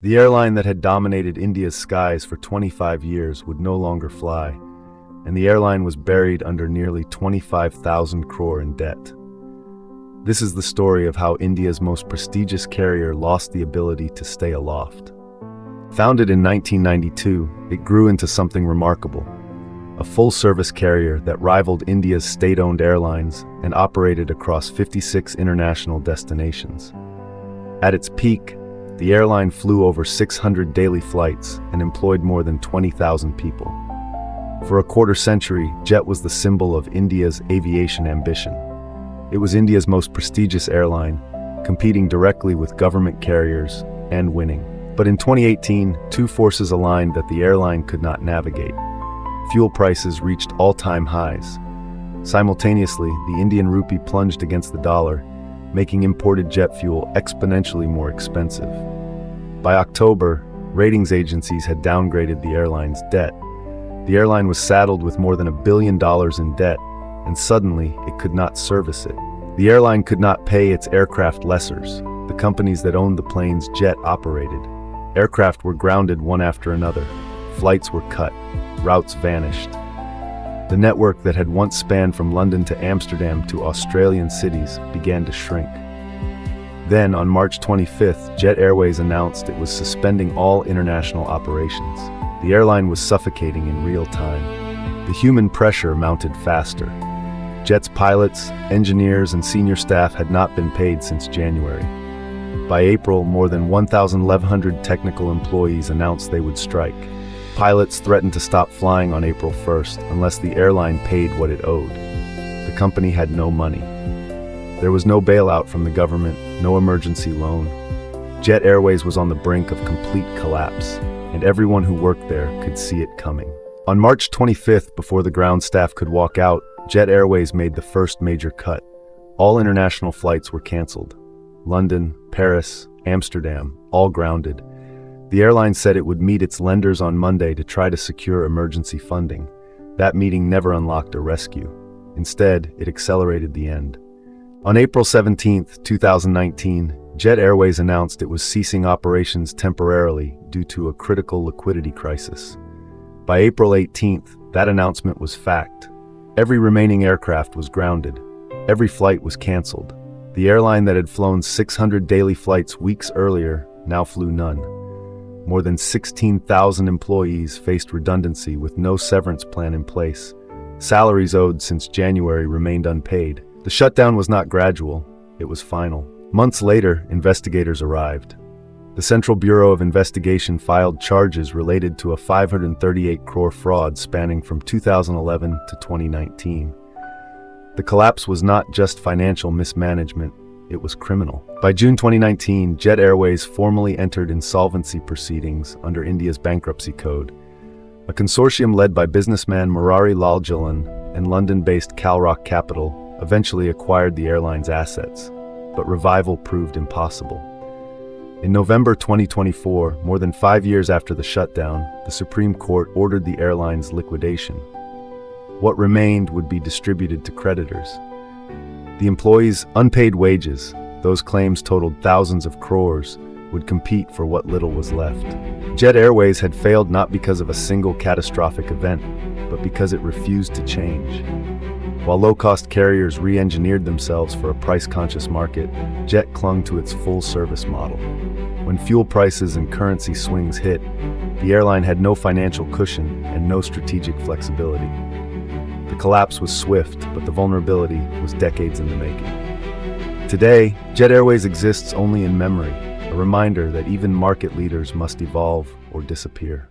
The airline that had dominated India's skies for 25 years would no longer fly, and the airline was buried under nearly 25,000 crore in debt. This is the story of how India's most prestigious carrier lost the ability to stay aloft. Founded in 1992, it grew into something remarkable, a full-service carrier that rivaled India's state-owned airlines and operated across 56 international destinations. At its peak, the airline flew over 600 daily flights and employed more than 20,000 people. For a quarter century, Jet was the symbol of India's aviation ambition. It was India's most prestigious airline, competing directly with government carriers and winning. But in 2018, two forces aligned that the airline could not navigate. Fuel prices reached all-time highs. Simultaneously, the Indian rupee plunged against the dollar, making imported jet fuel exponentially more expensive. By October, ratings agencies had downgraded the airline's debt. The airline was saddled with more than $1 billion in debt, and suddenly it could not service it. The airline could not pay its aircraft lessors, the companies that owned the planes Jet operated. Aircraft were grounded one after another. Flights were cut. Routes vanished. The network that had once spanned from London to Amsterdam to Australian cities began to shrink. Then, on March 25th, Jet Airways announced it was suspending all international operations. The airline was suffocating in real time. The human pressure mounted faster. Jet's pilots, engineers, and senior staff had not been paid since January. By April, more than 1,100 technical employees announced they would strike. Pilots threatened to stop flying on April 1st unless the airline paid what it owed. The company had no money. There was no bailout from the government, no emergency loan. Jet Airways was on the brink of complete collapse, and everyone who worked there could see it coming. On March 25th, before the ground staff could walk out, Jet Airways made the first major cut. All international flights were canceled. London, Paris, Amsterdam, all grounded. The airline said it would meet its lenders on Monday to try to secure emergency funding. That meeting never unlocked a rescue. Instead, it accelerated the end. On April 17, 2019, Jet Airways announced it was ceasing operations temporarily due to a critical liquidity crisis. By April 18th, that announcement was fact. Every remaining aircraft was grounded. Every flight was canceled. The airline that had flown 600 daily flights weeks earlier now flew none. More than 16,000 employees faced redundancy with no severance plan in place. Salaries owed since January remained unpaid. The shutdown was not gradual, it was final. Months later, investigators arrived. The Central Bureau of Investigation filed charges related to a 538 crore fraud spanning from 2011 to 2019. The collapse was not just financial mismanagement, it was criminal. By June 2019, Jet Airways formally entered insolvency proceedings under India's bankruptcy code. A consortium led by businessman Murari Lal Jalan and London-based Calrock Capital eventually acquired the airline's assets, but revival proved impossible. In November 2024, more than 5 years after the shutdown, the Supreme Court ordered the airline's liquidation. What remained would be distributed to creditors. The employees' unpaid wages, those claims totaled thousands of crores, would compete for what little was left. Jet Airways had failed not because of a single catastrophic event, but because it refused to change. While low-cost carriers re-engineered themselves for a price-conscious market, Jet clung to its full-service model. When fuel prices and currency swings hit, the airline had no financial cushion and no strategic flexibility. The collapse was swift, but the vulnerability was decades in the making. Today, Jet Airways exists only in memory, a reminder that even market leaders must evolve or disappear.